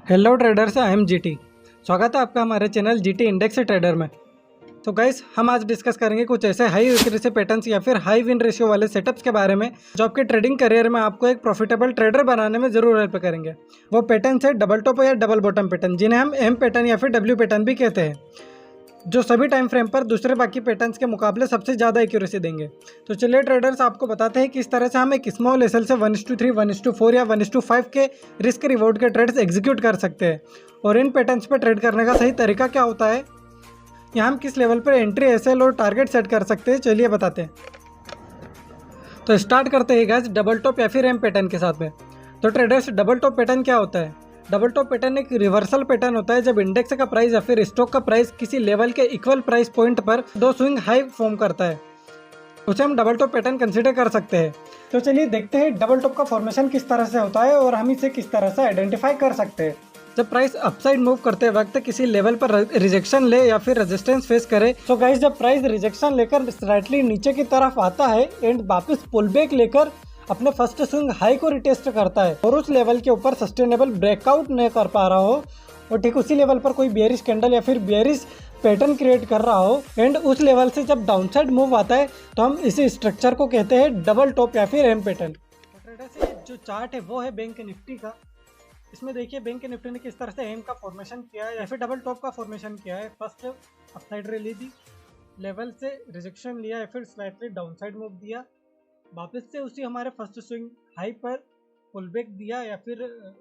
Hello traders, I am GT. स्वागत है आपका हमारे चैनल जीटी इंडेक्स ट्रेडर में। तो गाइस, हम आज डिस्कस करेंगे कुछ ऐसे हाई एक्यूरेसी पैटर्न्स या फिर हाई विन रेशियो वाले सेटअप्स के बारे में जो आपके ट्रेडिंग करियर में आपको एक प्रॉफिटेबल ट्रेडर बनाने में जरूर हेल्प करेंगे। वो पैटर्न्स है डबल टॉप या डबल बॉटम पैटर्न, जिन्हें हम एम पैटर्न या फिर डब्ल्यू पैटर्न भी कहते हैं, जो सभी टाइम फ्रेम पर दूसरे बाकी पैटर्न्स के मुकाबले सबसे ज़्यादा एक्यूरेसी देंगे। तो चलिए ट्रेडर्स, आपको बताते हैं किस तरह से हम एक स्मॉल एसएल से 1:3, 1:4 या 1:5 के रिस्क रिवॉर्ड के ट्रेड्स एग्जीक्यूट कर सकते हैं, और इन पैटर्न्स पर ट्रेड करने का सही तरीका क्या होता है, यहाँ हम किस लेवल पर एंट्री, एसएल और टारगेट सेट कर सकते हैं, चलिए बताते हैं। तो स्टार्ट करते हैं गाइस डबल टॉप या फिर एम पैटर्न के साथ में। तो ट्रेडर्स, डबल टॉप पैटर्न क्या होता है? डबल टॉप पैटर्न एक रिवर्सल पैटर्न होता है जब इंडेक्स का प्राइस या फिर स्टॉक का प्राइस किसी लेवल के इक्वल प्राइस पॉइंट पर दो स्विंग हाई फॉर्म करता है, उसे हम डबल टॉप पैटर्न कंसीडर कर सकते हैं। तो चलिए देखते हैं डबल टॉप का फॉर्मेशन किस तरह से होता है और हम इसे किस तरह से आइडेंटिफाई कर सकते हैं। जब प्राइस अपसाइड मूव करते वक्त किसी लेवल पर रिजेक्शन ले या फिर रेजिस्टेंस फेस करे, तो गाइस जब प्राइस रिजेक्शन लेकर स्लाइटली नीचे की तरफ आता है एंड वापस पुल बैक लेकर अपने फर्स्ट स्विंग हाई को रिटेस्ट करता है और उस लेवल के ऊपर सस्टेनेबल ब्रेकआउट नहीं कर पा रहा हो, और ठीक उसी लेवल पर कोई बेयरिश कैंडल या फिर बेयरिश पैटर्न क्रिएट कर रहा हो एंड उस लेवल से जब डाउनसाइड मूव आता है, तो हम इसी स्ट्रक्चर को कहते हैं डबल टॉप या फिर एम पैटर्न। ट्रेडर्स, जो चार्ट है वो है बैंक निफ्टी का। इसमें देखिए बैंक निफ्टी ने किस तरह से एम का फॉर्मेशन किया है या फिर डबल टॉप का फॉर्मेशन किया है। फर्स्ट अपसाइड रैली दी, लेवल से रिजेक्शन लिया या फिर स्लाइटली डाउनसाइड मूव दिया, वापस से उसी हमारे फर्स्ट स्विंग हाई पर पुल बैक दिया या फिर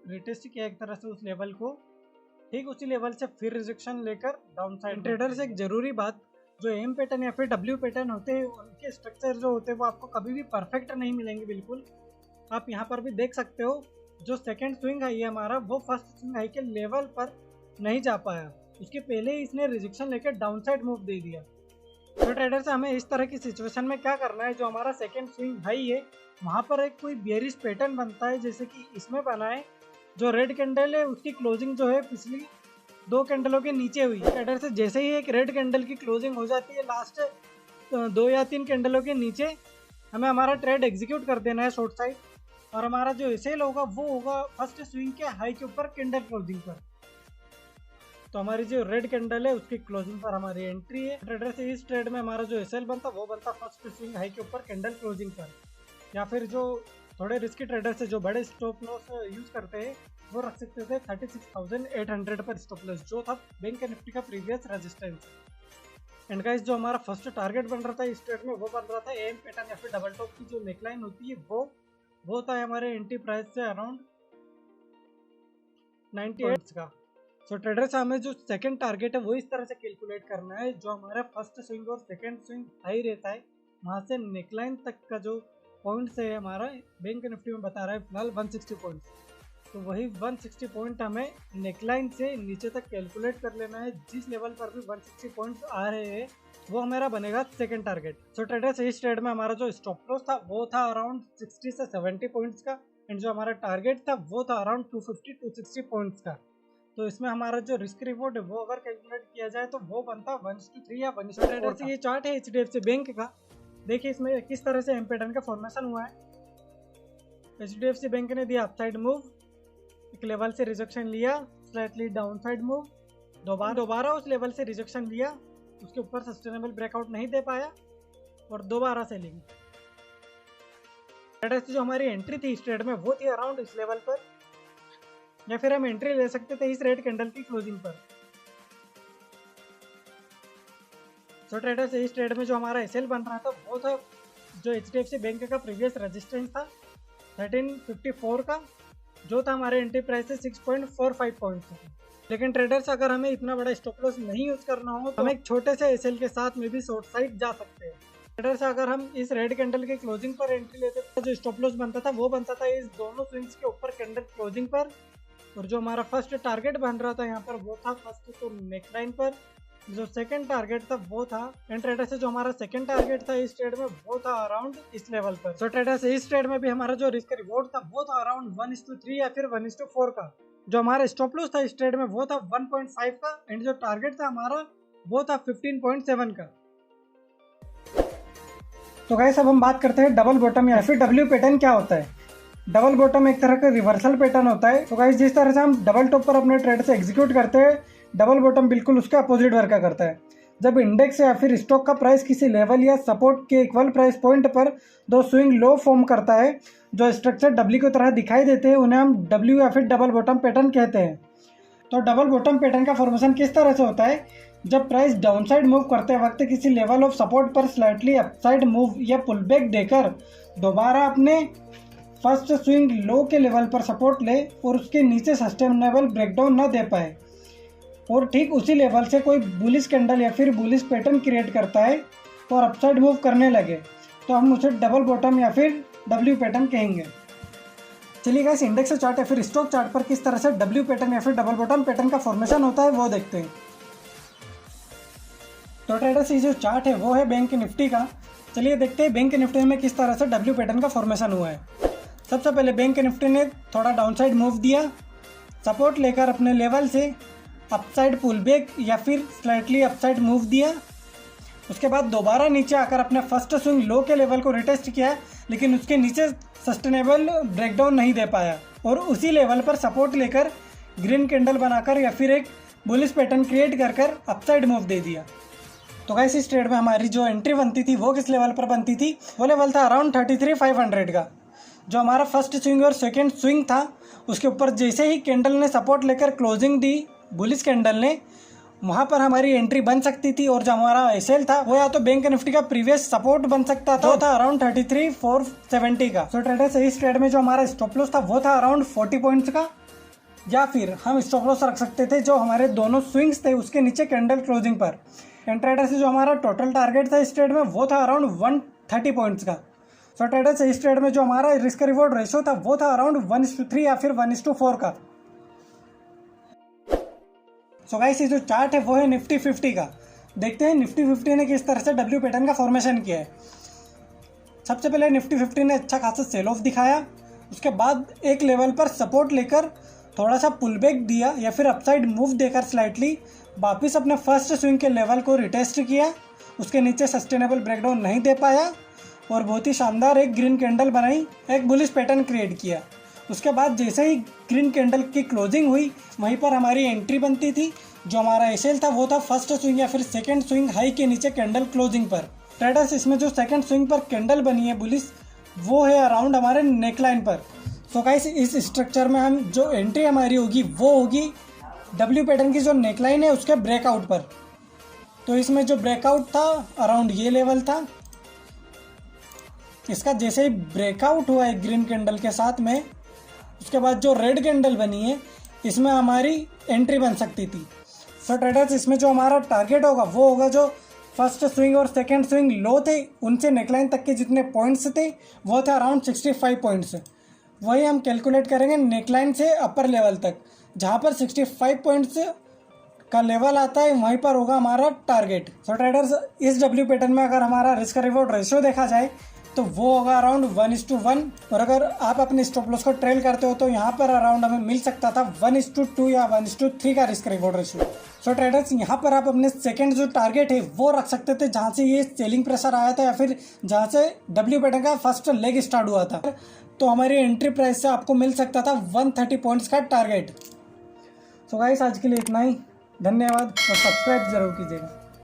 रिटेस्ट किया एक तरह से उस लेवल को, ठीक उसी लेवल से फिर रिजेक्शन लेकर डाउन साइड। ट्रेडर्स, एक जरूरी बात, जो एम पैटर्न या फिर डब्ल्यू पैटर्न होते हैं उनके स्ट्रक्चर जो होते हैं वो आपको कभी भी परफेक्ट नहीं मिलेंगे। बिल्कुल आप यहाँ पर भी देख सकते हो, जो सेकेंड स्विंग हाई है हमारा वो फर्स्ट स्विंग हाई के लेवल पर नहीं जा पाया, उसके पहले ही इसने रिजेक्शन लेकर डाउन साइड मूव दे दिया। तो ट्रेडर से हमें इस तरह की सिचुएशन में क्या करना है, जो हमारा सेकेंड स्विंग हाई है वहाँ पर एक कोई बेयरिश पैटर्न बनता है, जैसे कि इसमें बना है, जो रेड कैंडल है उसकी क्लोजिंग जो है पिछली दो कैंडलों के नीचे हुई। ट्रेडर से जैसे ही एक रेड कैंडल की क्लोजिंग हो जाती है लास्ट 2 या 3 कैंडलों के नीचे, हमें हमारा ट्रेड एग्जीक्यूट कर देना है शॉर्ट साइड, और हमारा जो सेल होगा वो होगा फर्स्ट स्विंग के हाई के ऊपर कैंडल क्लोजिंग पर। तो हमारी जो रेड कैंडल है उसकी क्लोजिंग पर हमारी एंट्री है। ट्रेडर से इस ट्रेड में हमारा जो एसएल बनता वो बनता फर्स्ट स्विंग हाई के ऊपर कैंडल क्लोजिंग पर, या फिर जो थोड़े रिस्की ट्रेडर से जो बड़े स्टॉप लॉस यूज करते हैं वो रख सकते थे 36,800 पर स्टॉप लॉस, जो था बैंक निफ्टी का प्रीवियस रेजिस्टेंस। एंड गाइस, जो हमारा फर्स्ट टारगेट बन रहा था इस ट्रेड में वो बन रहा था एम पैटर्न या फिर डबल टॉप की जो नेकलाइन होती है वो था हमारे एंट्री प्राइस से अराउंड 98 का। सो ट्रेडर्स, हमें जो सेकंड टारगेट है वो इस तरह से कैलकुलेट करना है, जो हमारा फर्स्ट स्विंग और सेकंड स्विंग हाई रहता है वहाँ से नेकलाइन तक का जो पॉइंट्स है हमारा बैंक निफ्टी में बता रहा है फिलहाल 160 पॉइंट्स। तो वही 160 पॉइंट हमें नेकलाइन से नीचे तक कैलकुलेट कर लेना है। जिस लेवल पर भी 160 पॉइंट्स आ रहे हैं वो हमारा बनेगा सेकंड टारगेट। सो ट्रेडर्स, इस ट्रेड में हमारा जो स्टॉप लॉस था वो था अराउंड 60 से 70 पॉइंट्स का, एंड जो हमारा टारगेट था वो था अराउंड 250-260 पॉइंट्स का। तो इसमें हमारा जो रिस्क रिवॉर्ड है वो अगर कैलकुलेट किया जाए तो वो बनता 1:3 या 1:4 का। ये चार्ट है एचडीएफसी बैंक का। देखिए इसमें किस तरह से एम पैटर्न का फॉर्मेशन हुआ है। एचडीएफसी बैंक ने दिया अपसाइड मूव, एक लेवल से रिजेक्शन लिया, स्लाइटली डाउन साइड मूव, दोबारा उस लेवल से रिजेक्शन लिया, उसके ऊपर सस्टेनेबल ब्रेकआउट नहीं दे पाया और दोबारा सेलिंग। जो हमारी एंट्री थी इस ट्रेड में वो थी अराउंड इस लेवल पर, या फिर हम एंट्री ले सकते थे इस रेड कैंडल की क्लोजिंग पर। सो ट्रेडर्स, इस ट्रेड में जो हमारा एसएल बन रहा था वो था जो एचडीएफसी बैंक का प्रीवियस रेजिस्टेंस था 1354 का, जो था हमारे एंट्री प्राइस से 6.45 पॉइंट था। लेकिन ट्रेडर्स, अगर हमें इतना बड़ा स्टॉप लॉस नहीं यूज करना हो तो हम एक छोटे से एसएल के साथ में भी शॉर्ट साइड जा सकते हैं। ट्रेडर्स, अगर हम इस रेड कैंडल के क्लोजिंग पर एंट्री लेते थे, जो स्टॉप लॉस बनता था वो बनता था इस दोनों स्विंग्स के ऊपर कैंडल क्लोजिंग पर, और जो हमारा फर्स्ट टारगेट बन रहा था यहाँ पर वो था फर्स्ट तो नेकलाइन पर, जो सेकंड टारगेट था वो था। एंड ट्रेडर से जो हमारा सेकंड टारगेट था इस ट्रेड में वो था अराउंड इस लेवल पर। सो ट्रेडर से इस ट्रेड में भी हमारा जो रिस्क रिवॉर्ड था वो था अराउंड 1:3 या फिर 1:4 का। जो हमारा स्टॉप लॉस था इस ट्रेड में वो था 1.5 का, एंड जो टारगेट था हमारा वो था 15.7 का। तो गाइस, अब हम बात करते हैं डबल बॉटम या फिर डब्ल्यू पैटर्न क्या होता है। डबल बॉटम एक तरह का रिवर्सल पैटर्न होता है। तो गाइस जिस तरह से हम डबल टॉप पर अपने ट्रेड से एग्जीक्यूट करते हैं, डबल बॉटम बिल्कुल उसके अपोजिट वर्क करता है। जब इंडेक्स या फिर स्टॉक का प्राइस किसी लेवल या सपोर्ट के इक्वल प्राइस पॉइंट पर दो स्विंग लो फॉर्म करता है जो स्ट्रक्चर डब्ल्यू की तरह दिखाई देते हैं, उन्हें हम डब्ल्यू या फिर डबल बॉटम पैटर्न कहते हैं। तो डबल बॉटम पैटर्न का फॉर्मेशन किस तरह से होता है? जब प्राइस डाउनसाइड मूव करते वक्त किसी लेवल ऑफ सपोर्ट पर स्लाइटली अपसाइड मूव या पुलबैक देकर दोबारा अपने फर्स्ट स्विंग लो के लेवल पर सपोर्ट ले और उसके नीचे सस्टेनेबल ब्रेकडाउन न दे पाए और ठीक उसी लेवल से कोई बुलिश कैंडल या फिर बुलिश पैटर्न क्रिएट करता है और अपसाइड मूव करने लगे, तो हम उसे डबल बॉटम या फिर डब्ल्यू पैटर्न कहेंगे। चलिए गाइस, इंडेक्स चार्ट या फिर स्टॉक चार्ट पर किस तरह से डब्ल्यू पैटर्न या फिर डबल बॉटम पैटर्न का फॉर्मेशन होता है वो देखते हैं। तो ट्रेडर्स ये जो चार्ट है वो है बैंक निफ्टी का। चलिए देखते हैं बैंक निफ्टी में किस तरह से डब्ल्यू पैटर्न का फॉर्मेशन हुआ है। सबसे पहले बैंक निफ्टी ने थोड़ा डाउनसाइड मूव दिया, सपोर्ट लेकर अपने लेवल से अपसाइड पुल बैक या फिर स्लाइटली अपसाइड मूव दिया। उसके बाद दोबारा नीचे आकर अपने फर्स्ट स्विंग लो के लेवल को रिटेस्ट किया, लेकिन उसके नीचे सस्टेनेबल ब्रेकडाउन नहीं दे पाया और उसी लेवल पर सपोर्ट लेकर ग्रीन कैंडल बनाकर या फिर एक बुलिश पैटर्न क्रिएट कर अपसाइड मूव दे दिया। तो गाइस इस ट्रेड में हमारी जो एंट्री बनती थी वो किस लेवल पर बनती थी? वो लेवल था अराउंड 33,500 का। जो हमारा फर्स्ट स्विंग और सेकेंड स्विंग था उसके ऊपर जैसे ही कैंडल ने सपोर्ट लेकर क्लोजिंग दी बुलिश कैंडल ने, वहाँ पर हमारी एंट्री बन सकती थी और जो हमारा एसएल था वो या तो बैंक निफ्टी का प्रीवियस सपोर्ट बन सकता था, वो था अराउंड 33,470 का। तो ट्रेडर्स इस ट्रेड में जो हमारा स्टॉप लॉस था वो था अराउंड 40 पॉइंट्स का, या फिर हम स्टॉप लॉस रख सकते थे जो हमारे दोनों स्विंग्स थे उसके नीचे कैंडल क्लोजिंग पर। एंड ट्रेडर्स जो हमारा टोटल टारगेट था इस ट्रेड में वो था अराउंड 130 पॉइंट्स का। सो ट्रेडर्स इस ट्रेड में जो हमारा रिस्क रिवॉर्ड रेशियो था वो था अराउंड 1:3 या फिर 1:4 का। सो गाइस ये जो चार्ट है वो है निफ्टी 50 का। देखते हैं निफ्टी 50 ने किस तरह से डब्ल्यू पैटर्न का फॉर्मेशन किया है। सबसे पहले निफ्टी 50 ने अच्छा खासा सेल ऑफ दिखाया, उसके बाद एक लेवल पर सपोर्ट लेकर थोड़ा सा पुल बैक दिया या फिर अपसाइड मूव देकर स्लाइटली वापस अपने फर्स्ट स्विंग के लेवल को रिटेस्ट किया, उसके नीचे सस्टेनेबल ब्रेकडाउन नहीं दे पाया और बहुत ही शानदार एक ग्रीन कैंडल बनाई, एक बुलिश पैटर्न क्रिएट किया। उसके बाद जैसे ही ग्रीन कैंडल की क्लोजिंग हुई वहीं पर हमारी एंट्री बनती थी। जो हमारा एसएल था वो था फर्स्ट स्विंग या फिर सेकंड स्विंग हाई के नीचे कैंडल क्लोजिंग पर। ट्रेडर्स इसमें जो सेकंड स्विंग पर कैंडल बनी है बुलिश वो है अराउंड हमारे नेकलाइन पर। सो गाइस इस स्ट्रक्चर में हम जो एंट्री हमारी होगी वो होगी डब्ल्यू पैटर्न की जो नेकलाइन है उसके ब्रेकआउट पर। तो इसमें जो ब्रेकआउट था अराउंड ये लेवल था, इसका जैसे ही ब्रेकआउट हुआ है ग्रीन कैंडल के साथ में, उसके बाद जो रेड कैंडल बनी है इसमें हमारी एंट्री बन सकती थी। सो ट्रेडर्स इसमें जो हमारा टारगेट होगा वो होगा जो फर्स्ट स्विंग और सेकंड स्विंग लो थे उनसे नेकलाइन तक के जितने पॉइंट्स थे वो थे अराउंड 65 पॉइंट्स। वही हम कैलकुलेट करेंगे नेकलाइन से अपर लेवल तक, जहाँ पर 65 पॉइंट्स का लेवल आता है वहीं पर होगा हमारा टारगेट। सो ट्रेडर्स इस डब्ल्यू पैटर्न में अगर हमारा रिस्क रिवॉर्ड रेशियो देखा जाए तो वो होगा अराउंड 1:1 और अगर आप अपने स्टॉप लॉस को ट्रेल करते हो तो यहाँ पर अराउंड हमें मिल सकता था 1:2 या 1:3 का रिस्क रिवॉर्ड रेशियो। सो ट्रेडर्स यहाँ पर आप अपने सेकंड जो टारगेट है वो रख सकते थे जहाँ से ये सेलिंग प्रेशर आया था या फिर जहाँ से डब्ल्यू पैटर्न का फर्स्ट लेग स्टार्ट हुआ था, तो हमारी एंट्री प्राइस से आपको मिल सकता था 130 पॉइंट्स का टारगेट। सो गाइस आज के लिए इतना ही, धन्यवाद और सब्सक्राइब जरूर कीजिएगा।